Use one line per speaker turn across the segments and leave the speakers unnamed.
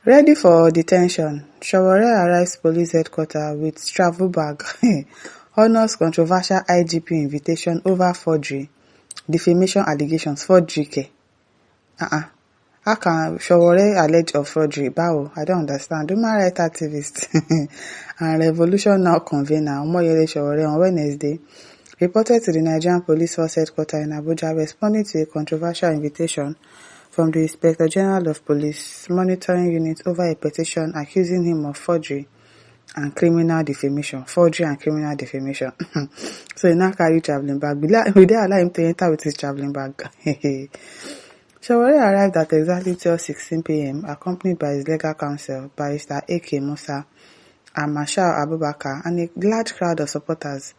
Ready for detention, Sowore arrives police headquarters with travel bag, honours controversial IGP invitation over forgery, defamation allegations, forgery care. How can Sowore allege of forgery? Báwo? I don't understand. Human rights activist and Revolution Now convener Omoyele Sowore on Wednesday reported to the Nigerian Police Force headquarters in Abuja responding to a controversial invitation from the Inspector General of Police Monitoring Unit over a petition accusing him of forgery and criminal defamation. Forgery and criminal defamation. So he now carry travelling bag. We dey allow him to enter with his travelling bag. Sowore arrived at exactly 12:16 p.m. accompanied by his legal counsel, Barrister A.K. Musa and Marshal Abubakar, and a large crowd of supporters.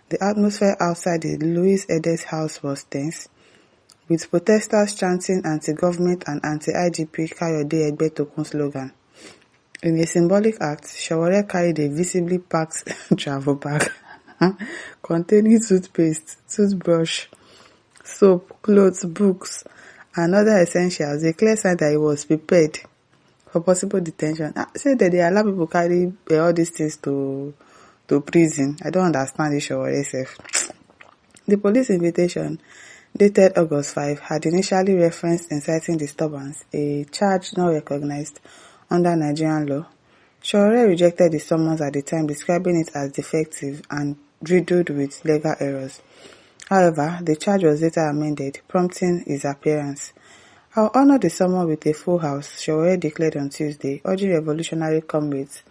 The atmosphere outside the Louis Edes house was tense, with protesters chanting anti-government and anti-IGP Kayode Egbetokun slogan. In a symbolic act, Sowore carried a visibly packed travel bag containing toothpaste, toothbrush, soap, clothes, books, and other essentials, a clear sign that he was prepared for possible detention. Say that they allow people carry all these things to prison. I don't understand this Sowore self. The police invitation, dated August 5, had initially referenced inciting disturbance, a charge not recognized under Nigerian law. Sowore rejected the summons at the time, describing it as defective and riddled with legal errors. However, the charge was later amended, prompting his appearance. "I'll honor the summons with a full house," Sowore declared on Tuesday, urging revolutionary comrades,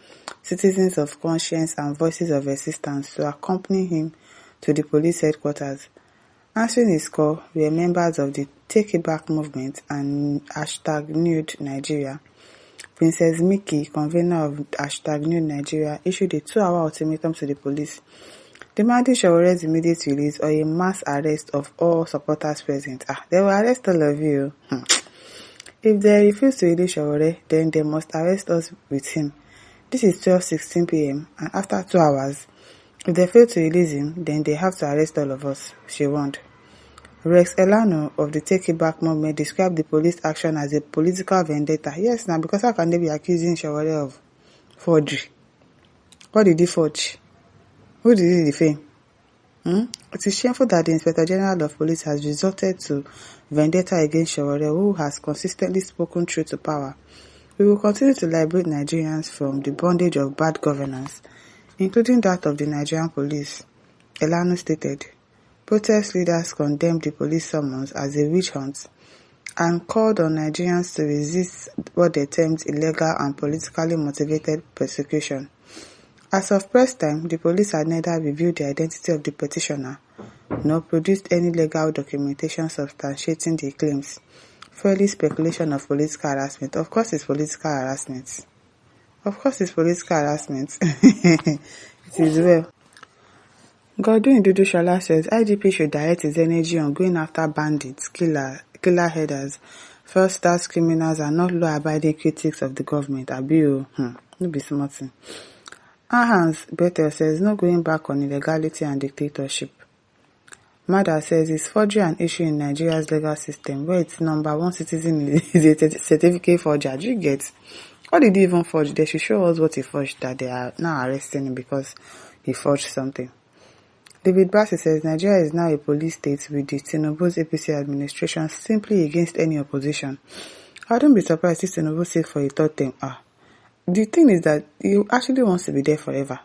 citizens of conscience and voices of resistance to accompany him to the police headquarters. Answering his call were members of the Take It Back movement and #Nude Nigeria. Princess Mickey, convener of #Nude Nigeria, issued a 2-hour ultimatum to the police, demanding Sowore's immediate release or a mass arrest of all supporters present. They will arrest all of you. If they refuse to release Sowore, then they must arrest us with him. This is 12:16 p.m. and after 2 hours, if they fail to release him, then they have to arrest all of us, she warned. Rex Elano of the Take It Back movement described the police action as a political vendetta. Yes, now, because how can they be accusing Sowore of forgery? What did he forge? Who did he defame? It is shameful that the Inspector General of Police has resorted to vendetta against Sowore, who has consistently spoken truth to power. We will continue to liberate Nigerians from the bondage of bad governance, including that of the Nigerian police, Elano stated. Protest leaders condemned the police summons as a witch hunt and called on Nigerians to resist what they termed illegal and politically motivated persecution. As of press time, the police had neither revealed the identity of the petitioner nor produced any legal documentation substantiating the claims, fueling speculation of political harassment. Of course it's political harassment. It is well. Godwin Dudushola says IGP should direct his energy on going after bandits, killer headers, fraudsters, criminals, and not law-abiding critics of the government. No be smart. Ahans Bethel says no going back on illegality and dictatorship. Mada says it's forgery an issue in Nigeria's legal system where its number one citizen is a certificate forger. Do you get? What did he even forge? They should show us what he forged that they are now arresting him because he forged something. David Bassey says Nigeria is now a police state with the Tinubu's APC administration simply against any opposition. I wouldn't be surprised if Tinubu said for a third term. The thing is that he actually wants to be there forever.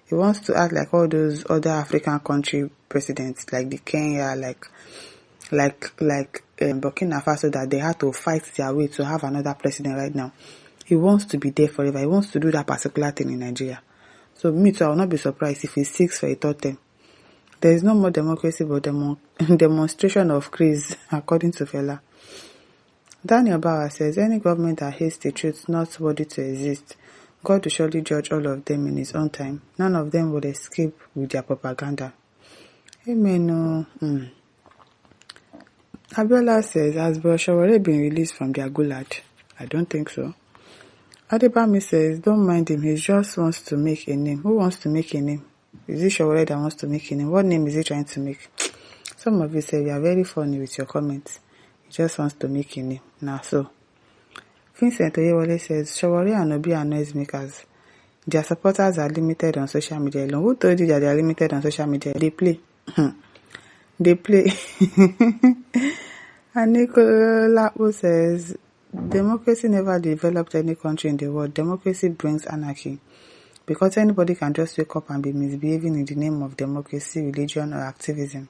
He wants to act like all those other African country presidents, like the Kenya, like Burkina Faso, that they had to fight their way to have another president right now. He wants to be there forever. He wants to do that particular thing in Nigeria. So me too, I will not be surprised if he seeks for a third term. There is no more democracy but demonstration of craze, according to Fela. Daniel Bauer says, any government that hates the truth not worthy to exist. God will surely judge all of them in his own time. None of them will escape with their propaganda. Amen. Abiola says, has Sowore been released from their gulag? I don't think so. Adebami says, don't mind him, he just wants to make a name. Who wants to make a name? Is it Sowore that wants to make a name? What name is he trying to make? Some of you say you are very funny with your comments. He just wants to make a name. Now so. Vincent Oyewole says, Sowore and Obi are noisemakers. Their supporters are limited on social media alone. Who told you that they are limited on social media? They play. They play. And Nicolapo says, democracy never developed any country in the world. Democracy brings anarchy. Because anybody can just wake up and be misbehaving in the name of democracy, religion, or activism.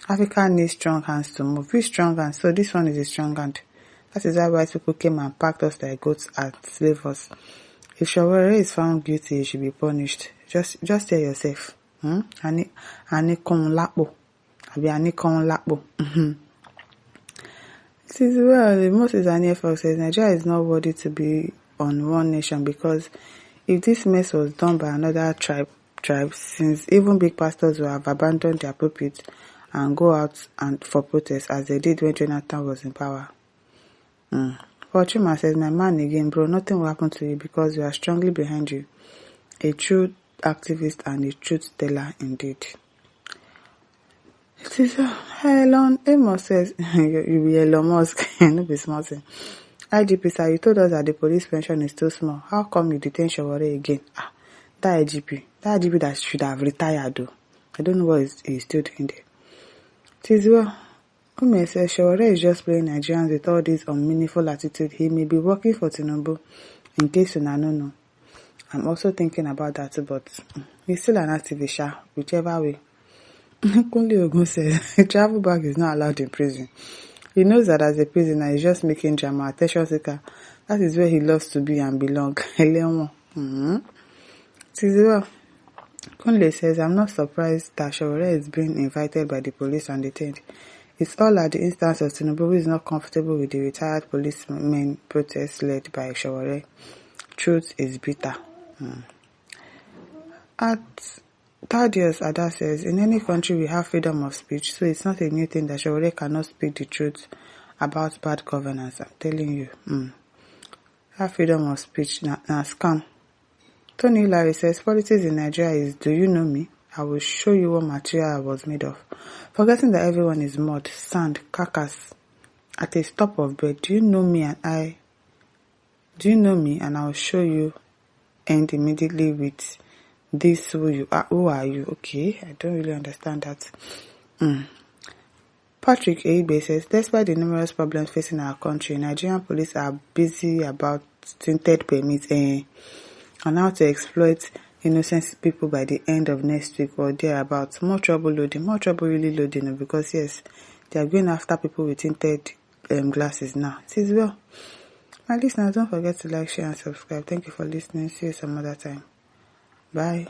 Africa needs strong hands to move. Which strong hands? So this one is a strong hand. That is why white people came and packed us like goats and slave us. If Sowore is found guilty, he should be punished. Just tell yourself. Ani kon lapo. Abi ani kon lapo. It is well. Moses Aniefo says Nigeria is not worthy to be on one nation because if this mess was done by another tribe, since even big pastors will have abandoned their pulpits and go out and for protest as they did when Jonathan was in power. Fortuna says, my man again, bro, nothing will happen to you because we are strongly behind you. A true activist and a truth teller indeed. It is Elon Amos says, you be Elon Musk, no be small thing. IGP sir, you told us that the police pension is too small. How come you detain Sowore again? That IGP that should have retired though. I don't know what he's still doing there. It is well. Ume says Sowore is just playing Nigerians with all this unmeaningful attitude. He may be working for Tinubu, in case you don't know. I'm also thinking about that too, but he's still an activist, whichever way. Kunle Ogun says travel bag is not allowed in prison. He knows that as a prisoner, he's just making drama, attention seeker. That is where he loves to be and belong. It is well. Kunle says, I'm not surprised that Sowore is being invited by the police and detained. It's all at the instance of Tinubu, who is not comfortable with the retired policemen protest led by Sowore. Truth is bitter. At Thaddeus Ada says, in any country we have freedom of speech, so it's not a new thing that Sowore cannot speak the truth about bad governance. I'm telling you. Have freedom of speech, na scam. Tony Larry says, politics in Nigeria is, do you know me? I will show you what material I was made of. Forgetting that everyone is mud, sand, carcass, at a stop of bread. Do you know me and I will show you, end immediately with this who you are. Who are you? Okay, I don't really understand that. Patrick Eibe says, despite the numerous problems facing our country, Nigerian police are busy about tinted permits and how to exploit innocent people by the end of next week or thereabouts. More trouble really loading, because yes, they are going after people with tinted glasses now. It is well. My listeners, don't forget to like, share and subscribe. Thank you for listening. See you some other time. Bye.